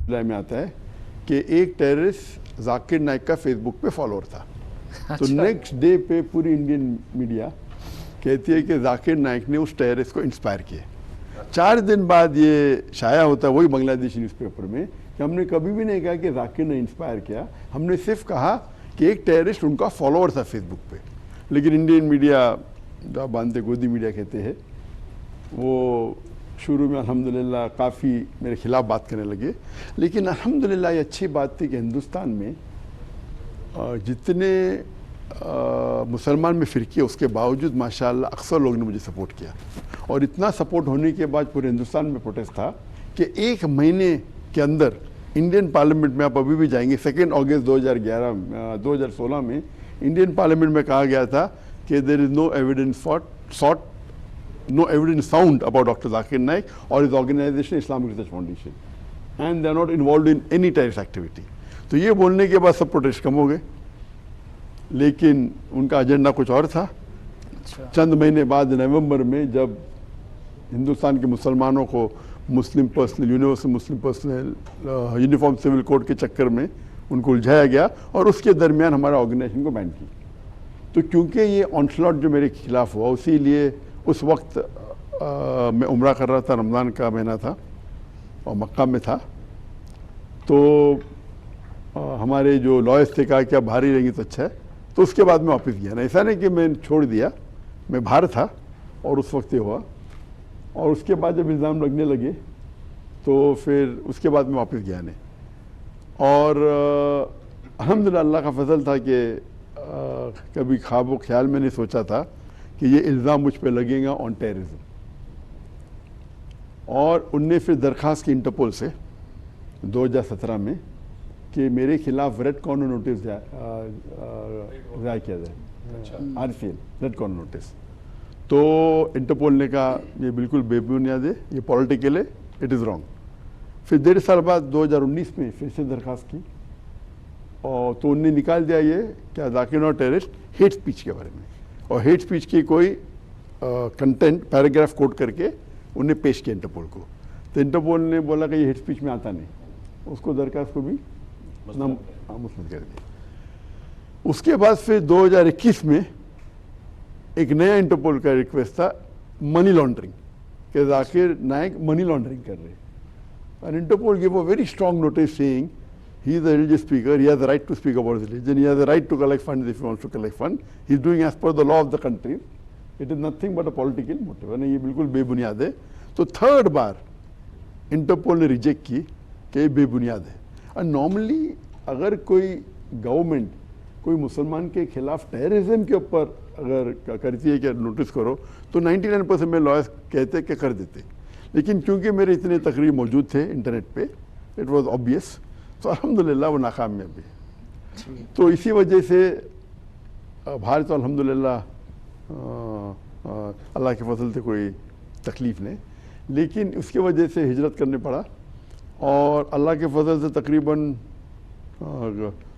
में आता है कि एक टेररिस्ट जाकिर नाइक का फेसबुक पे फॉलोअर था। तो नेक्स्ट डे पे पूरी इंडियन मीडिया कहती है कि जाकिर नाइक ने उस टेररिस्ट को इंस्पायर किया। 4 दिन बाद ये शाया होता है वही बांग्लादेशी न्यूज़पेपर में कि हमने कभी भी नहीं कहा कि जाकिर ने इंस्पायर किया, हमने सिर्फ कहा कि एक टेररिस्ट उनका फॉलोअर था फेसबुक पे। लेकिन इंडियन मीडिया, जो आप मानते गोदी मीडिया कहते हैं, वो शुरू में अल्हम्दुलिल्लाह काफ़ी मेरे खिलाफ बात करने लगे। लेकिन अल्हम्दुलिल्लाह ये अच्छी बात थी कि हिंदुस्तान में जितने मुसलमान में फ़िरके उसके बावजूद माशाअल्लाह अक्सर लोगों ने मुझे सपोर्ट किया। और इतना सपोर्ट होने के बाद पूरे हिंदुस्तान में प्रोटेस्ट था कि 1 महीने के अंदर इंडियन पार्लियामेंट में, आप अभी भी जाएंगे, 2 अगस्त 2016 में इंडियन पार्लियामेंट में कहा गया था कि there is no evidence found about doctor Zakir Naik और is organisation Islamic Research Foundation and they are not involve in any terrorist activity. तो ये बोलने के बाद सब प्रोटेस्ट कम हो गए, लेकिन उनका एजेंडा कुछ और था। चंद महीने बाद नवंबर में जब हिंदुस्तान के मुसलमानों को मुस्लिम पर्सनल यूनिवर्सल मुस्लिम पर्सनल यूनिफॉर्म सिविल कोड के चक्कर में उनको उलझाया गया और उसके दरमियान हमारा ऑर्गेनाइजेशन को बैन की। तो क्योंकि ये ऑनस्लॉट जो मेरे खिलाफ हुआ, उसी लिए उस वक्त मैं उम्रा कर रहा था, रमज़ान का महीना था और मक्का में था। तो हमारे जो लॉयर्स थे कहा कि आप बाहर ही रहेंगे तो अच्छा है। तो उसके बाद मैं वापस गया ना, ऐसा नहीं कि मैं छोड़ दिया, मैं बाहर था और उस वक्त ये हुआ। और उसके बाद जब इल्ज़ाम लगने लगे तो फिर उसके बाद मैं वापस गया नहीं। और अल्हम्दुलिल्लाह अल्लाह का फजल था कि कभी ख्वाब ख्याल में नहीं सोचा था कि ये इल्ज़ाम मुझ पे लगेगा ऑन टेररिज्म। और उनने फिर दरख्वास्त की इंटरपोल से 2017 में कि मेरे खिलाफ रेड कॉर्नर नोटिस जारी किया जाए, RCN रेड कॉर्नर नोटिस। तो इंटरपोल ने कहा ये बिल्कुल बेबुनियाद है, ये पॉलिटिकल है, इट इज़ रॉन्ग। फिर 1.5 साल बाद 2019 में फिर से दरख्वास्त की और तो उनने निकाल दिया ये क्या Zakir Naik terrorist hate speech के बारे में, और हेट स्पीच की कोई कंटेंट पैराग्राफ कोट करके उन्हें पेश किया इंटरपोल को। तो इंटरपोल ने बोला कि ये हेट स्पीच में आता नहीं, उसको दरख्वास्त को भी मुस्लिम कर दिया। उसके बाद फिर 2021 में एक नया इंटरपोल का रिक्वेस्ट था मनी लॉन्ड्रिंग, कि जाकिर नाइक मनी लॉन्ड्रिंग कर रहे हैं। And Interpol gave a very strong notice saying he is a religious speaker, he has the right to speak about religion, he has the right to collect funds if he wants to collect funds, he is doing as per the law of the country, it is nothing but a political motive। यानी ये बिल्कुल बेबुनियाद है। तो 3rd बार interpole ने reject की कि ये बेबुनियाद है। और नॉर्मली अगर कोई गवर्नमेंट कोई मुसलमान के खिलाफ टेररिज्म के ऊपर अगर करती है कि नोटिस करो तो 99% में लॉयर्स कहते कि कर देते, लेकिन क्योंकि मेरे इतने तकरीर मौजूद थे इंटरनेट पे, इट वाज ऑब्वियस, तो अल्हम्दुलिल्लाह वो नाकामयाब भी। तो इसी वजह से बाहर तो अल्हम्दुलिल्लाह अल्लाह के फजल से कोई तकलीफ़ नहीं, लेकिन उसके वजह से हिजरत करने पड़ा। और अल्लाह के फजल से तकरीबन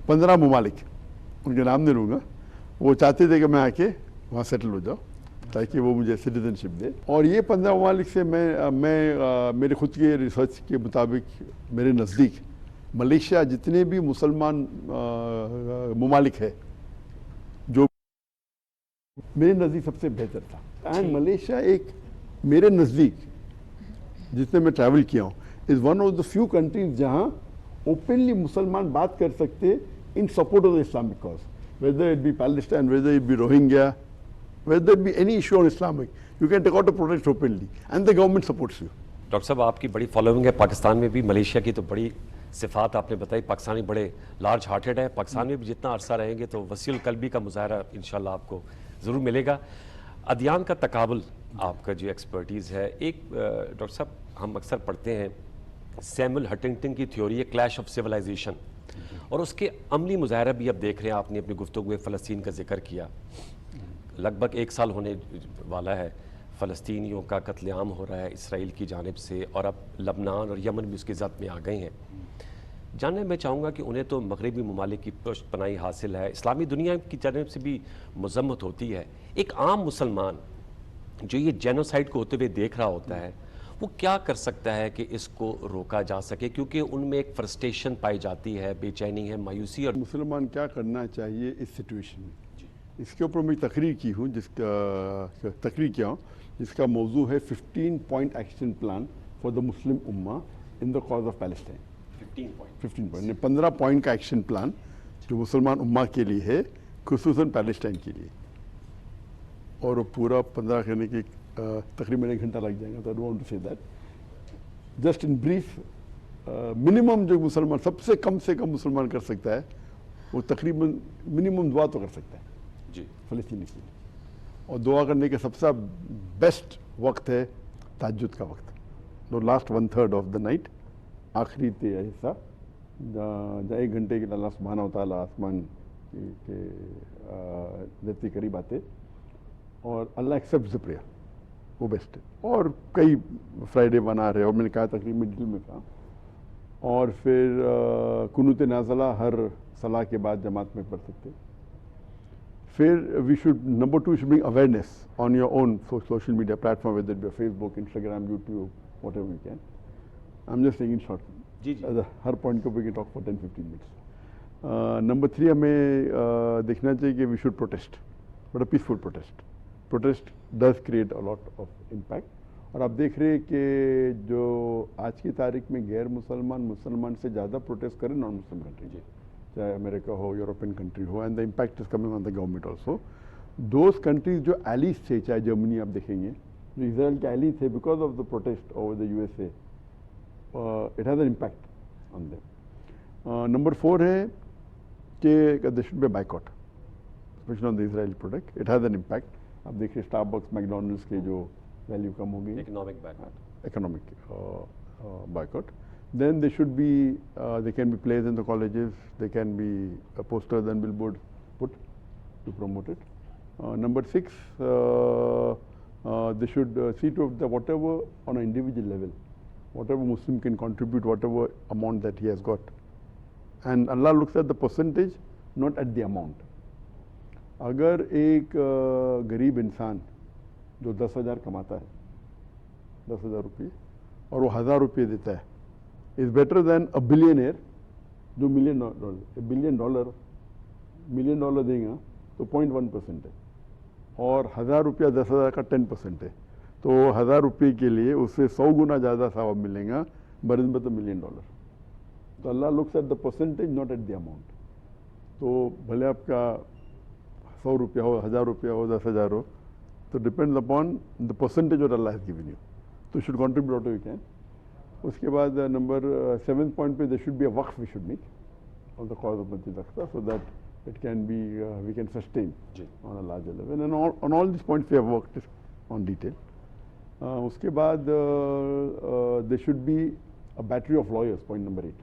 15 ममालिक, उनके नाम नहीं लूँगा, वो चाहते थे कि मैं आके वहाँ सेटल हो जाऊँ ताकि वो मुझे सिटीजनशिप दे। और ये 15 ममालिक से मैं मेरे खुद के रिसर्च के मुताबिक मेरे नज़दीक मलेशिया जितने भी मुसलमान ममालिक है जो मेरे नज़दीक सबसे बेहतर था। एंड मलेशिया एक मेरे नज़दीक जितने मैं ट्रैवल किया हूँ is one of the few countries जहाँ ओपनली मुसलमान बात कर सकते इन support of the Islamic cause, weather it B Palestine, weather it B Rohingya, whether it be any issue on Islamic, you can take out a protest openly and the government supports you। Doctor साहब आपकी बड़ी following है पाकिस्तान में भी, Malaysia की तो बड़ी सिफात आपने बताई, पाकिस्तानी बड़े लार्ज हार्टेड है, पाकिस्तान में भी जितना अरसा रहेंगे तो वसील कल्बी का मुजाहरा इंशाल्लाह आपको ज़रूर मिलेगा। अदियान का तकाबुल आपका जो एक्सपर्टीज़ है, एक डॉक्टर साहब हम अक्सर पढ़ते हैं सैमुअल हंटिंगटन की थ्योरी है क्लैश ऑफ सिविलाइजेशन, और उसके अमली मुजाहरा भी अब देख रहे हैं। आपने अपनी गुफ्तगू में फ़लस्तीन का जिक्र किया, लगभग 1 साल होने वाला है फ़लस्तीनियों का कत्लेआम हो रहा है इसराइल की जानिब से, और अब लबनान और यमन भी उसकी ज़द में आ गए हैं। जानना मैं चाहूँगा कि उन्हें तो मगरबी ममालिक की पुष्ट पनाही हासिल है, इस्लामी दुनिया की जानिब से भी मजम्मत होती है। एक आम मुसलमान जो ये जेनोसाइड को होते हुए देख रहा होता है, वो क्या कर सकता है कि इसको रोका जा सके, क्योंकि उनमें एक फ्रस्ट्रेशन पाई जाती है, बेचैनी है, मायूसी। और मुसलमान क्या करना चाहिए इस सिचुएशन में, इसके ऊपर मैं तकरीर की हूँ, तकरीर किया हूँ जिसका मौजू है 15 point action plan for the Muslim Umma in the cause of Palestine. 15 point 15 point का एक्शन प्लान जो मुसलमान उम्मा के लिए है, खुसूसन पैलेस्टाइन के लिए। और वो पूरा 15 करने की तकरीबन 1 घंटा लग जाएगा, तो I don't want to say that. Just in brief, minimum जो मुसलमान सबसे कम से कम मुसलमान कर सकता है वो तकरीबन मिनिमम दुआ तो कर सकता है जी फ़लस्तीन के लिए। और दुआ करने का सबसे बेस्ट वक्त है तहज्जुद का वक्त, the last 1/3 of the night, आखिरी हिस्सा, जहाँ 1 घंटे के लिए अल्लाह सुब्हानहू व तआला आसमान के धरती करीब आते और अल्लाह एक्सेप्ट द प्रेयर, वो बेस्ट है। और कई फ्राइडे बना रहे, और मैंने कहा तकरीबन डिटेल में कहा। और फिर कुनूत नाज़ला हर सलाह के बाद जमात में पढ़ सकते। फिर we should, number 2, should bring awareness on your own social media platform, whether it be Facebook, Instagram, YouTube, whatever you can. I am just taking short जी हर पॉइंट को we can talk for 10-15 minutes. Number 3, हमें देखना चाहिए कि we should protest, but a peaceful protest. Protest does create a lot of impact. और आप देख रहे हैं कि जो आज की तारीख में गैर मुसलमान से ज़्यादा प्रोटेस्ट करें नॉन मुस्लिम कंट्री, चाहे अमेरिका हो, यूरोपियन कंट्री हो, and the impact is coming on the government also. Those countries जो एलीज थे, चाहे जर्मनी आप देखेंगे, जो इसराइल के एली थे, because of the protest over the USA, it has an impact on them. Number 4 है कि there should be boycott specially on the Israel product, it has an impact. आप देखिए स्टारबक्स, मैकडोनल्ड्स के जो value कम हो गई, economic boycott. Then they should be, they can be placed in the colleges, they can be posters and billboards put to promote it. Number 6, they should see to the whatever on an individual level, whatever Muslim can contribute, whatever amount that he has got. And Allah looks at the percentage, not at the amount. अगर एक गरीब इंसान जो 10,000 कमाता है, 10,000 रुपये, और वो 1,000 रुपये देता है, is better than a billionaire जो $1 $1 देगा तो 0.1% है, और 1,000 रुपया 10,000 का 10% है, तो 1,000 रुपये के लिए उससे 100 गुना ज़्यादा सवाब मिलेगा बनिस्बत $1 मिलियन। तो Allah looks at the percentage, not at the amount. तो भले आपका 100 रुपया हो, 1,000 रुपया हो, 10,000 हो, तो depends upon the percentage what Allah has given you, तो should contribute what you can. उसके बाद नंबर 7 पॉइंट पे देयर शुड बी अ वक्फ we should make on the cause of Masjid Aqsa, so that it can be we can sustain on a larger level, and on all this points we have worked on detail. उसके बाद there should be a battery of lawyers, point number 8,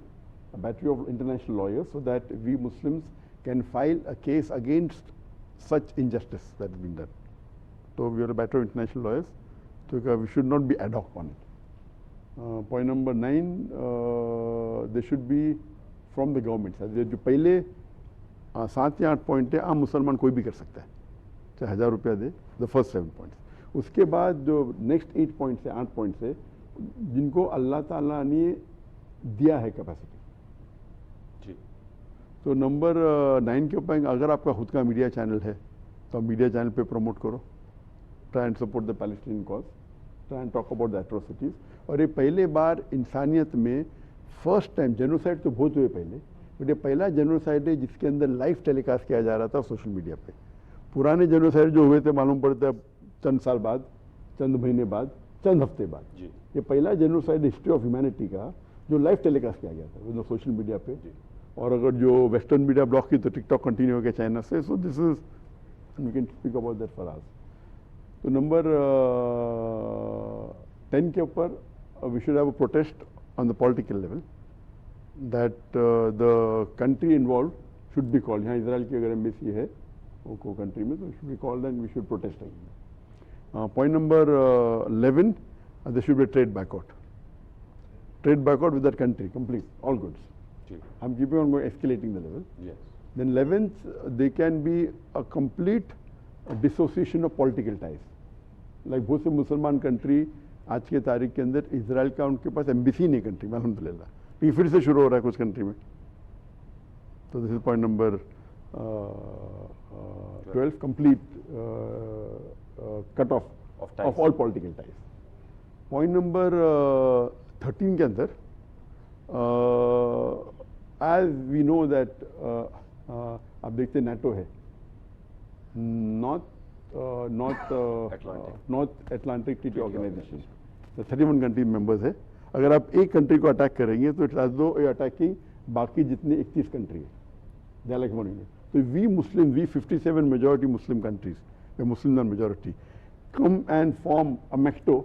a battery of international lawyers, so that we Muslims can file a case against such injustice that has been done. So we are a battery of international lawyers, so we should not be ad hoc on it. Point number 9, there should be from the government. जो पहले 7 या 8 point है, आम मुसलमान कोई भी कर सकता है, चाहे 1,000 रुपया दे, द फर्स्ट 7 पॉइंट्स। उसके बाद जो नेक्स्ट 8 पॉइंट्स है, 8 पॉइंट्स है, जिनको अल्लाह ताला ने दिया है कैपेसिटी। तो नंबर 9 के ऊपर, अगर आपका खुद का मीडिया चैनल है तो आप मीडिया चैनल पे प्रमोट करो, try and support the Palestinian cause, try and talk about the atrocities. और ये पहले बार इंसानियत में फर्स्ट टाइम, जेनोसाइड तो बहुत हुए पहले, बट ये पहला जेनोसाइड है जिसके अंदर लाइव टेलीकास्ट किया जा रहा था सोशल मीडिया पे। पुराने जेनोसाइड जो हुए थे मालूम पड़ता है चंद साल बाद, चंद महीने बाद, चंद हफ्ते बाद। ये पहला जेनोसाइड हिस्ट्री ऑफ ह्यूमैनिटी का जो लाइव टेलीकास्ट किया गया था विद सोशल मीडिया पे। और अगर जो वेस्टर्न मीडिया ब्लॉक की तो टिकटॉक कंटिन्यू हो गया चाइना से, so this is we can speak about that for us. तो नंबर 10 के ऊपर we should have a protest on the political level, that the country involve should be called. यहाँ Israel की अगर embassy है वो कंट्री में, तो should be called and we should protest again. Point number 11, there should be trade boycott, trade boycott with that country, complete, all goods. I'm keeping on going, escalating the level. Yes. Then 11th, they can be a complete dissociation of political ties. Like बहुत से मुसलमान country आज के तारीख के अंदर Israel का उनके पास एम्बेसी नहीं कंट्री में, अल्हम्दुलिल्लाह। तो ये फिर से शुरू हो रहा है कुछ कंट्री में। तो this is point number 12, complete cut off of all political ties. Point number 13 के अंदर एज वी नो दैट आप देखते नाटो है, North Atlantic Treaty Organisation, 31 country members है। अगर आप एक कंट्री को अटैक करेंगे तो इट एज दो अटैकिंग बाकी जितने 31 कंट्री है, they are like one unit. तो we Muslim, we 57 majority Muslim countries, we Muslim non majority, come and form a मैक्टो,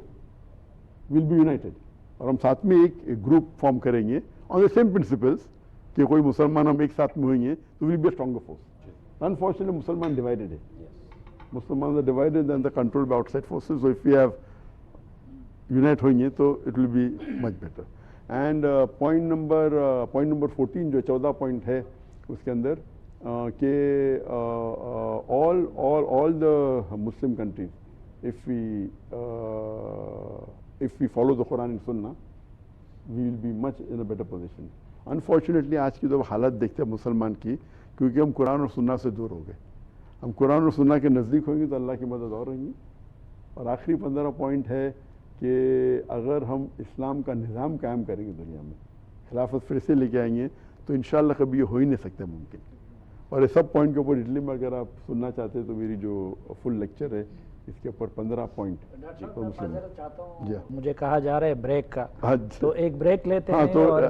विल बी यूनाइटेड। और हम साथ में एक ग्रुप फॉर्म करेंगे ऑन द सेम प्रिंसिपल्स कि कोई मुसलमान हम एक साथ में होंगे तो will be a stronger force. Unfortunately मुसलमान डिवाइडेड है, मुसलमान are divided and the control by outside forces. So if we have unite होंगे तो it will be much better. And point number 14 जो 14 पॉइंट है उसके अंदर कि all the Muslim countries if we follow the Quran and Sunnah, we will be much in a better position. Unfortunately, आज की जो हालत देखते हैं मुसलमान की, क्योंकि हम कुरान और सुन्ना से दूर हो गए। हम कुरान और सुन्ना के नज़दीक होंगे तो अल्लाह की मदद और होंगी। और आखिरी 15 पॉइंट है कि अगर हम इस्लाम का निज़ाम कायम करेंगे दुनिया में, खिलाफत फिर से लेके आएंगे, तो इंशाअल्लाह कभी ये हो ही नहीं सकते मुमकिन। और ये सब पॉइंट के ऊपर डिटेल में अगर आप सुनना चाहते हैं तो मेरी जो फुल लेक्चर है इसके ऊपर 15 पॉइंट। मुझे कहा जा रहा है ब्रेक का, हाँ, तो एक ब्रेक लेते हाँ, हैं तो और